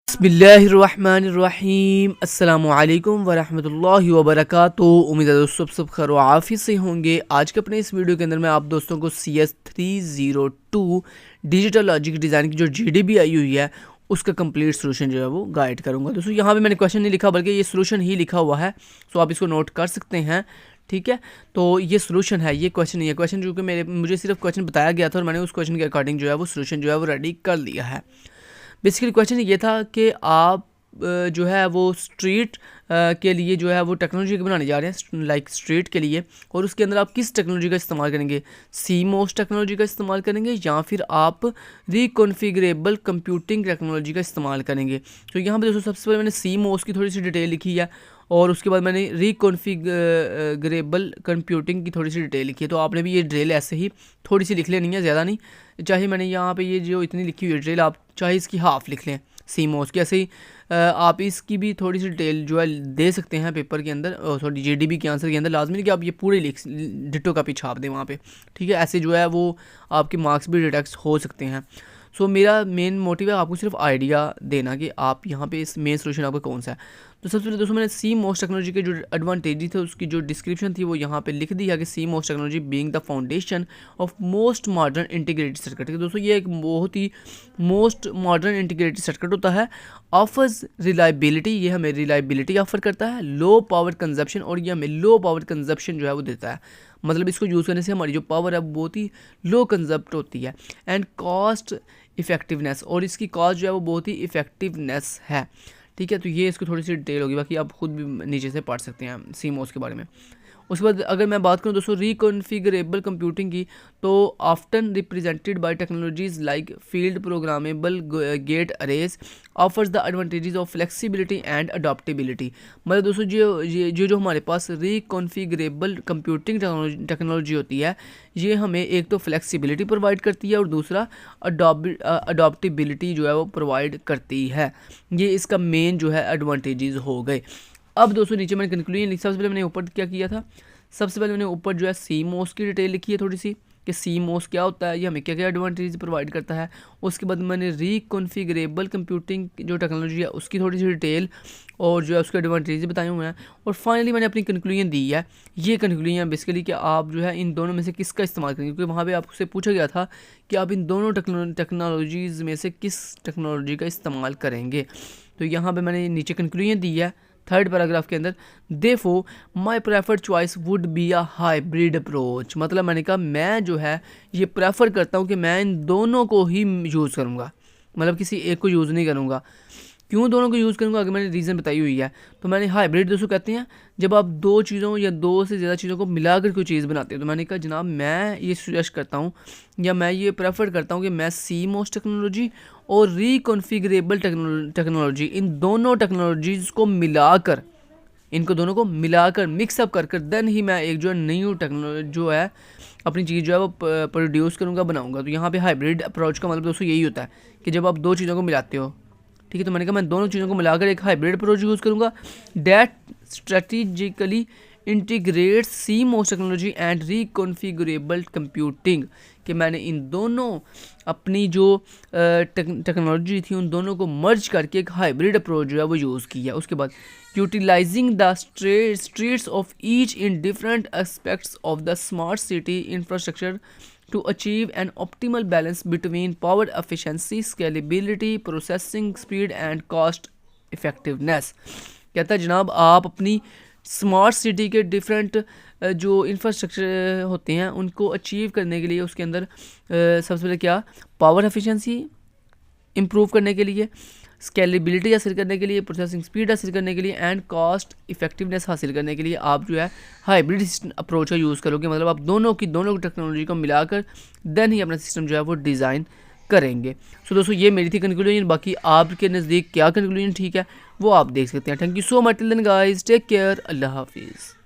बिस्मिल्लाहिर्रहमानिर्रहीम अस्सलामुअलैकुम वरहमतुल्लाहि वबरकातुहू। उम्मीद है दोस्तों सब खैर व आफियत से होंगे। आज के अपने इस वीडियो के अंदर मैं आप दोस्तों को CS302 डिजिटल लॉजिक डिज़ाइन की जो GDB आई हुई है उसका कंप्लीट सोल्यूशन जो है वो गाइड करूंगा। दोस्तों यहाँ पे मैंने क्वेश्चन नहीं लिखा बल्कि ये सोल्यूशन ही लिखा हुआ है, सो आप इसको नोट कर सकते हैं। ठीक है, तो ये सोल्यूशन है, ये क्वेश्चन नहीं है। क्वेश्चन जो कि मुझे सिर्फ क्वेश्चन बताया गया था और मैंने उस क्वेश्चन के अकॉर्डिंग जो है वो सोल्यूशन जो है वो रेडी कर लिया है। बेसिकली क्वेश्चन ये था कि आप जो है वो स्ट्रीट के लिए जो है वो टेक्नोलॉजी बनाने जा रहे हैं, लाइक स्ट्रीट के लिए, और उसके अंदर आप किस टेक्नोलॉजी का इस्तेमाल करेंगे? CMOS टेक्नोलॉजी का इस्तेमाल करेंगे या फिर आप रिकॉन्फिगरेबल कंप्यूटिंग टेक्नोलॉजी का इस्तेमाल करेंगे। तो यहाँ पे दोस्तों सबसे पहले मैंने CMOS की थोड़ी सी डिटेल लिखी है और उसके बाद मैंने रिकॉन्फिगरेबल कंप्यूटिंग की थोड़ी सी डिटेल लिखी है। तो आपने भी ये डिटेल ऐसे ही थोड़ी सी लिख लेनी है, ज़्यादा नहीं। चाहे मैंने यहाँ पे ये जो इतनी लिखी हुई है डिटेल, आप चाहे इसकी हाफ़ लिख लें CMOS की, ऐसे ही आप इसकी भी थोड़ी सी डिटेल जो है दे सकते हैं पेपर के अंदर, सॉरी GDB के आंसर के अंदर। लाजमी नहीं कि आप ये पूरे लिख डिटो का भी छाप दें वहाँ पे, ठीक है। ऐसे जो है वो आपके मार्क्स भी डिडक्ट हो सकते हैं। सो मेरा मेन मोटिव है आपको सिर्फ आइडिया देना कि आप यहाँ पे इस मेन सोल्यूशन आपका कौन सा है। तो सबसे पहले दोस्तों मैंने CMOS टेक्नोलॉजी के जो एडवांटेज थे उसकी जो डिस्क्रिप्शन थी वो यहाँ पे लिख दी है कि CMOS technology being the foundation of most modern integrated circuit. दोस्तों ये एक बहुत ही मोस्ट मॉडर्न इंटीग्रेटेड सर्किट होता है। ऑफर्स रिलायबिलिटी, ये हमें रिलायबिलिटी ऑफर करता है। लो पावर कंजप्शन, और ये हमें लो पावर कंजप्शन जो है वो देता है। मतलब इसको यूज़ करने से हमारी जो पावर है बहुत ही लो कंजप्ट होती है। एंड कॉस्ट इफेक्टिवनेस, और इसकी कॉस्ट जो है वो बहुत ही इफेक्टिवनेस है। ठीक है, तो ये इसको थोड़ी सी डिटेल होगी, बाकी आप खुद भी नीचे से पढ़ सकते हैं CMOS के बारे में। उसके बाद अगर मैं बात करूं दोस्तों रिकॉन्फिगरेबल कंप्यूटिंग की, तो often represented by technologies like field programmable gate arrays offers the advantages of flexibility and adaptability. मतलब दोस्तों जो हमारे पास रिकॉन्फिगरेबल कंप्यूटिंग टेक्नोलॉजी होती है, ये हमें एक तो फ्लेक्सिबिलिटी प्रोवाइड करती है और दूसरा अडॉप्टेबिलिटी जो है वो प्रोवाइड करती है। ये इसका मेन जो है एडवांटेजेस हो गए। अब दोस्तों नीचे मैंने कंक्लूजन लिखा। सबसे पहले मैंने ऊपर क्या किया था, सबसे पहले मैंने ऊपर जो है CMOS की डिटेल लिखी है थोड़ी सी कि CMOS क्या होता है, ये हमें क्या क्या एडवांटेज प्रोवाइड करता है। उसके बाद मैंने रिकॉन्फिगरेबल कंप्यूटिंग जो टेक्नोलॉजी है उसकी थोड़ी सी डिटेल और जो है उसके एडवांटेज बताए हुए हैं। और फाइनली मैंने अपनी कंक्लूजन दी है। ये कंक्लूजन बेसिकली कि आप जो है इन दोनों में से किसका इस्तेमाल करेंगे, क्योंकि वहाँ पर आपसे पूछा गया था कि आप इन दोनों टेक्नोलॉजीज़ में से किस टेक्नोलॉजी का इस्तेमाल करेंगे। तो यहाँ पर मैंने नीचे कंक्लूजन दी है थर्ड पैराग्राफ के अंदर, therefore my preferred choice would be a hybrid approach. मतलब मैंने कहा मैं जो है ये प्रेफर करता हूँ कि मैं इन दोनों को ही यूज़ करूँगा, मतलब किसी एक को यूज़ नहीं करूँगा। क्यों दोनों को यूज़ करूँगा, अगर मैंने रीज़न बताई हुई है। तो मैंने हाइब्रिड दोस्तों कहते हैं जब आप दो चीज़ों या दो से ज़्यादा चीज़ों को मिलाकर कोई चीज़ बनाते हो। तो मैंने कहा जनाब मैं ये सजेस्ट करता हूँ या मैं ये प्रेफर करता हूँ कि मैं CMOS टेक्नोलॉजी और रिकॉन्फिगरेबल टेक्नोलॉजी, इन दोनों टेक्नोलॉजीज़ को मिलाकर, इनको दोनों को मिलाकर मिक्सअप कर देन ही मैं एक जो है न्यू टेक्नोलॉजी जो है अपनी चीज़ जो है वो प्रोड्यूस करूँगा, बनाऊँगा। तो यहाँ पे हाइब्रिड अप्रोच का मतलब दोस्तों यही होता है कि जब आप दो चीज़ों को मिलाते हो, ठीक है। तो मैंने कहा मैं दोनों चीज़ों को मिलाकर एक हाइब्रिड अप्रोच यूज़ करूँगा that strategically integrates CMOS technology and reconfigurable computing, कि मैंने इन दोनों अपनी जो टेक्नोलॉजी थी उन दोनों को मर्ज करके एक हाइब्रिड अप्रोच जो है वो यूज़ किया। उसके बाद utilising the streets of each in different aspects of the smart city infrastructure to achieve an optimal balance between power efficiency, scalability, processing speed and cost effectiveness। कहता है जनाब आप अपनी स्मार्ट सिटी के डिफरेंट जो इंफ्रास्ट्रक्चर होते हैं उनको अचीव करने के लिए उसके अंदर सबसे पहले क्या, पावर एफिशिएंसी इम्प्रूव करने के लिए, स्केलेबिलिटी हासिल करने के लिए, प्रोसेसिंग स्पीड हासिल करने के लिए एंड कॉस्ट इफेक्टिवनेस हासिल करने के लिए आप जो है हाइब्रिड अप्रोच का यूज़ करोगे। मतलब आप दोनों टेक्नोलॉजी को मिलाकर देन ही अपना सिस्टम जो है वो डिज़ाइन करेंगे। सो दोस्तों ये मेरी थी कंक्लूजन। बाकी आपके नज़दीक क्या कंक्लूजन ठीक है वो आप देख सकते हैं। Thank you so much. Till then guys, take care, अल्लाह हाफिज़।